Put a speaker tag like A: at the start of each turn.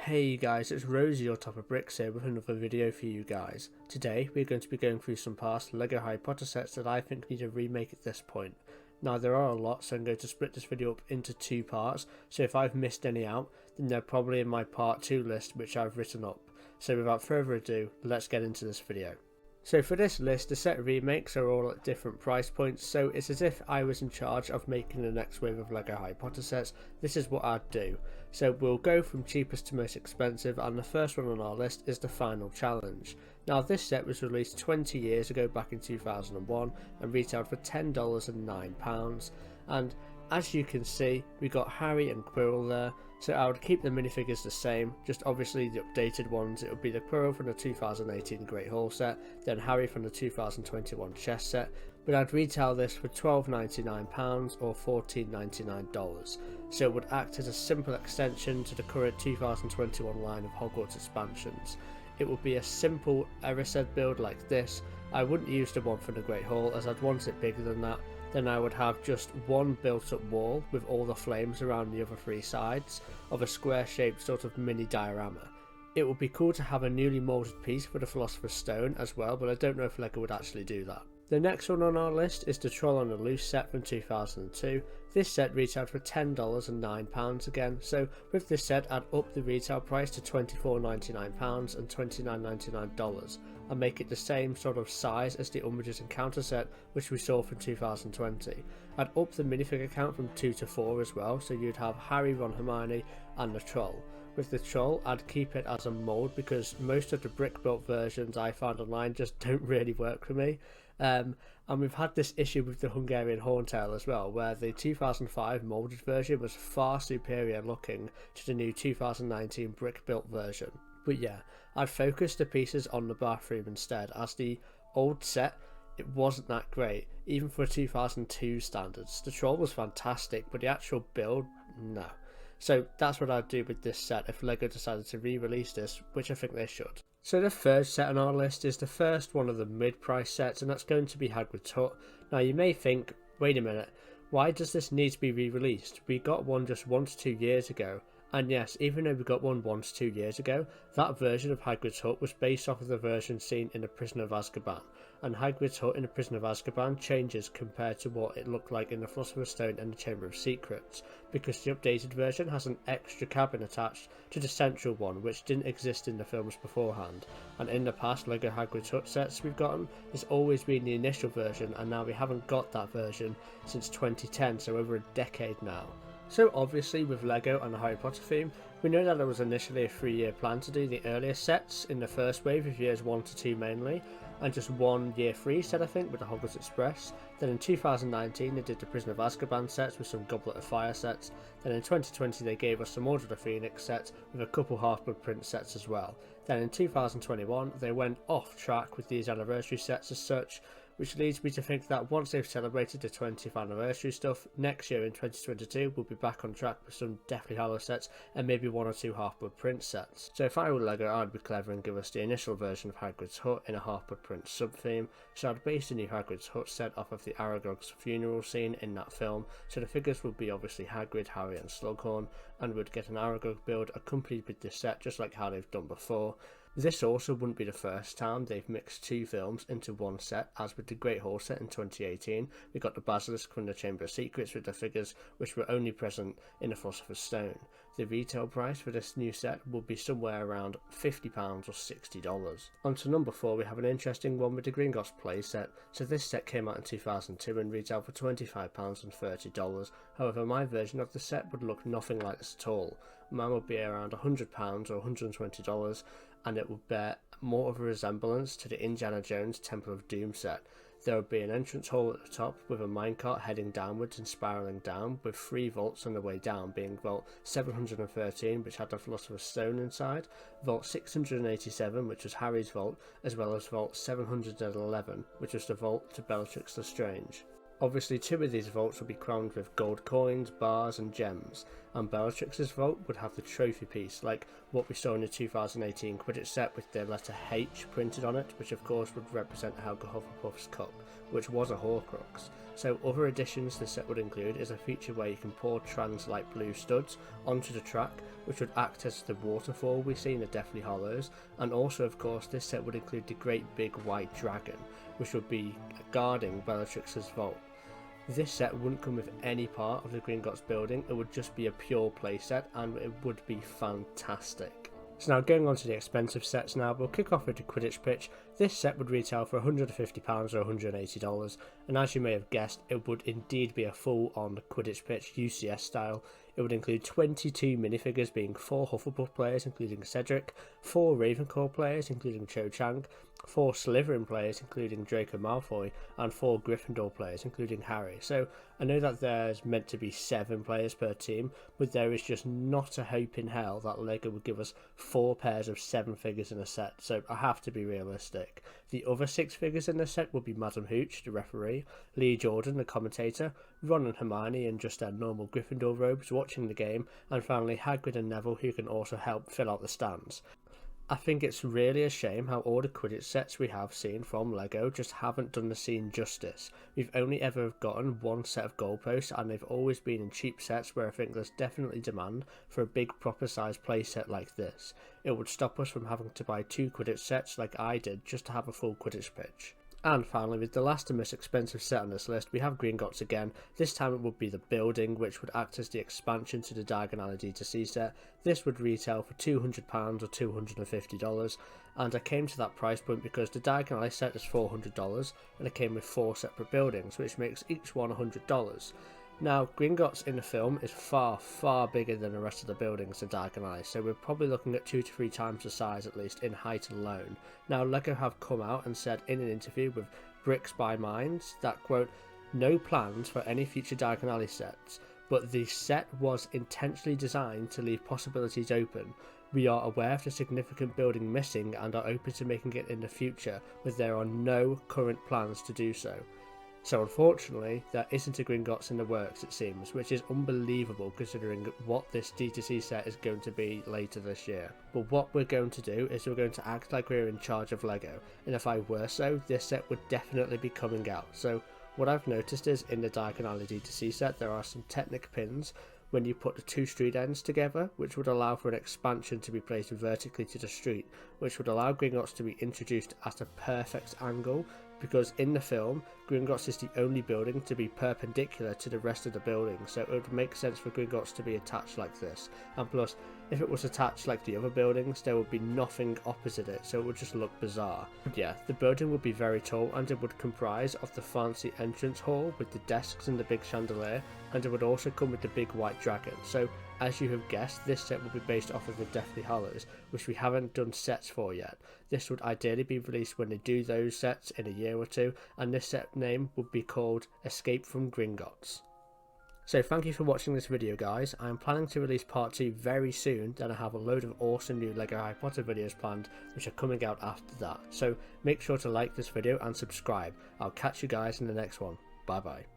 A: Hey guys, it's Rosie your Top of Bricks here with another video for you guys. Today we're going to be going through some past LEGO Harry Potter sets that I think need a remake at this point. Now there are a lot, so I'm going to split this video up into two parts, so if I've missed any out then they're probably in my part 2 list which I've written up. So without further ado, let's get into this video. So for this list, the set remakes are all at different price points, so it's as if I was in charge of making the next wave of LEGO Harry Potter sets. This is what I'd do. So we'll go from cheapest to most expensive, and the first one on our list is the Final Challenge. Now this set was released 20 years ago back in 2001 and retailed for $10.09, and as you can see we got Harry and Quirrell there. So I would keep the minifigures the same, just obviously the updated ones. It would be the Quirrell from the 2018 Great Hall set, then Harry from the 2021 chess set, but I'd retail this for £12.99 or $14.99, so it would act as a simple extension to the current 2021 line of Hogwarts Expansions. It would be a simple Erised build like this. I wouldn't use the one from the Great Hall as I'd want it bigger than that. Then I would have just one built up wall with all the flames around the other three sides of a square shaped sort of mini diorama. It would be cool to have a newly moulded piece for the Philosopher's Stone as well, but I don't know if LEGO would actually do that. The next one on our list is the Troll on the Loose set from 2002. This set retailed for £10.09 again, so with this set I'd up the retail price to £24.99 and $29.99 and make it the same sort of size as the Umbridge's Encounter set which we saw from 2020. I'd up the minifigure count from 2 to 4 as well, so you'd have Harry, Ron, Hermione and the Troll. With the Troll, I'd keep it as a mould because most of the brick built versions I found online just don't really work for me. And we've had this issue with the Hungarian Horntail as well, where the 2005 moulded version was far superior looking to the new 2019 brick built version. But yeah, I'd focus the pieces on the bathroom instead, as the old set, it wasn't that great, even for 2002 standards. The Troll was fantastic, but the actual build, no. So that's what I'd do with this set if LEGO decided to re-release this, which I think they should. So the third set on our list is the first one of the mid-price sets, and that's going to be Hagrid's Hut. Now you may think, wait a minute, why does this need to be re-released? We got one just 1 to 2 years ago. And yes, even though we got one 1 to 2 years ago, that version of Hagrid's Hut was based off of the version seen in The Prisoner of Azkaban. And Hagrid's Hut in The Prisoner of Azkaban changes compared to what it looked like in the Philosopher's Stone and the Chamber of Secrets, because the updated version has an extra cabin attached to the central one which didn't exist in the films beforehand. And in the past LEGO Hagrid's Hut sets we've gotten, there's always been the initial version, and now we haven't got that version since 2010, so over a decade now. So obviously with LEGO and the Harry Potter theme, we know that there was initially a 3-year plan to do the earlier sets in the first wave of years 1 to 2 mainly, and just one year 3 set I think with the Hogwarts Express. Then in 2019 they did the Prisoner of Azkaban sets with some Goblet of Fire sets. Then in 2020 they gave us some Order of the Phoenix sets with a couple Half-Blood Prince sets as well. Then in 2021 they went off track with these anniversary sets as such, which leads me to think that once they've celebrated the 20th anniversary stuff, next year in 2022 we'll be back on track with some Deathly Hallows sets and maybe 1 or 2 Half-Blood Prince sets. So if I were LEGO, I'd be clever and give us the initial version of Hagrid's Hut in a Half-Blood Prince sub-theme, so I'd base the new Hagrid's Hut set off of the Aragog's funeral scene in that film, so the figures would be obviously Hagrid, Harry and Slughorn, and would get an Aragog build accompanied with this set just like how they've done before. This also wouldn't be the first time they've mixed 2 films into one set, as with the Great Hall set in 2018. We got the Basilisk from the Chamber of Secrets with the figures which were only present in the Philosopher's Stone. The retail price for this new set will be somewhere around £50 or $60. On to number 4, we have an interesting one with the Gringotts Playset. So this set came out in 2002 and retailed for £25 and $30. However, my version of the set would look nothing like this at all. Mine would be around £100 or $120, and it would bear more of a resemblance to the Indiana Jones Temple of Doom set. There would be an entrance hall at the top with a minecart heading downwards and spiralling down, with 3 vaults on the way down, being Vault 713 which had the Philosopher's Stone inside, Vault 687 which was Harry's vault, as well as Vault 711 which was the vault to Bellatrix Lestrange. Obviously 2 of these vaults would be crowned with gold coins, bars and gems, and Bellatrix's vault would have the trophy piece like what we saw in the 2018 Quidditch set with the letter H printed on it, which of course would represent Helga Hufflepuff's cup, which was a Horcrux. So other additions the set would include is a feature where you can pour trans light blue studs onto the track which would act as the waterfall we see in the Deathly Hallows, and also of course this set would include the great big white dragon, which would be guarding Bellatrix's vault. This set wouldn't come with any part of the Gringotts building, it would just be a pure playset and it would be fantastic. So now going on to the expensive sets now, we'll kick off with the Quidditch pitch. This set would retail for £150 or $180, and as you may have guessed, it would indeed be a full-on Quidditch pitch UCS style. It would include 22 minifigures, being 4 Hufflepuff players including Cedric, 4 Ravenclaw players including Cho Chang, 4 Slytherin players including Draco Malfoy, and 4 Gryffindor players including Harry. So I know that there's meant to be 7 players per team, but there is just not a hope in hell that LEGO would give us 4 pairs of 7 figures in a set, so I have to be realistic. The other 6 figures in the set would be Madam Hooch, the referee, Lee Jordan, the commentator, Ron and Hermione in just their normal Gryffindor robes watching the game, and finally Hagrid and Neville, who can also help fill out the stands. I think it's really a shame how all the Quidditch sets we have seen from LEGO just haven't done the scene justice. We've only ever gotten one set of goalposts, and they've always been in cheap sets where I think there's definitely demand for a big proper size playset like this. It would stop us from having to buy 2 Quidditch sets like I did just to have a full Quidditch pitch. And finally, with the last and most expensive set on this list, we have Gringotts again. This time it would be the building, which would act as the expansion to the Diagon Alley D2C set. This would retail for £200 or $250, and I came to that price point because the Diagon Alley set is $400, and it came with 4 separate buildings, which makes each one $100. Now, Gringotts in the film is far, far bigger than the rest of the buildings in Diagon Alley, so we're probably looking at 2 to 3 times the size at least in height alone. Now, LEGO have come out and said in an interview with Bricks by Minds that, quote, "No plans for any future Diagon Alley sets, but the set was intentionally designed to leave possibilities open. We are aware of the significant building missing and are open to making it in the future, but there are no current plans to do so." So unfortunately, there isn't a Gringotts in the works it seems, which is unbelievable considering what this D2C set is going to be later this year. But what we're going to do is we're going to act like we're in charge of LEGO, and if I were so, this set would definitely be coming out. So what I've noticed is in the Diagon Alley D2C set there are some Technic pins when you put the 2 street ends together, which would allow for an expansion to be placed vertically to the street, which would allow Gringotts to be introduced at a perfect angle, because in the film, Gringotts is the only building to be perpendicular to the rest of the building, so it would make sense for Gringotts to be attached like this. And plus, if it was attached like the other buildings, there would be nothing opposite it, so it would just look bizarre. But yeah, the building would be very tall, and it would comprise of the fancy entrance hall with the desks and the big chandelier, and it would also come with the big white dragon. So as you have guessed, this set will be based off of the Deathly Hallows, which we haven't done sets for yet. This would ideally be released when they do those sets in a year or 2, and this set name would be called Escape from Gringotts. So thank you for watching this video guys. I am planning to release part 2 very soon, then I have a load of awesome new LEGO Harry Potter videos planned which are coming out after that. So make sure to like this video and subscribe. I'll catch you guys in the next one. Bye bye.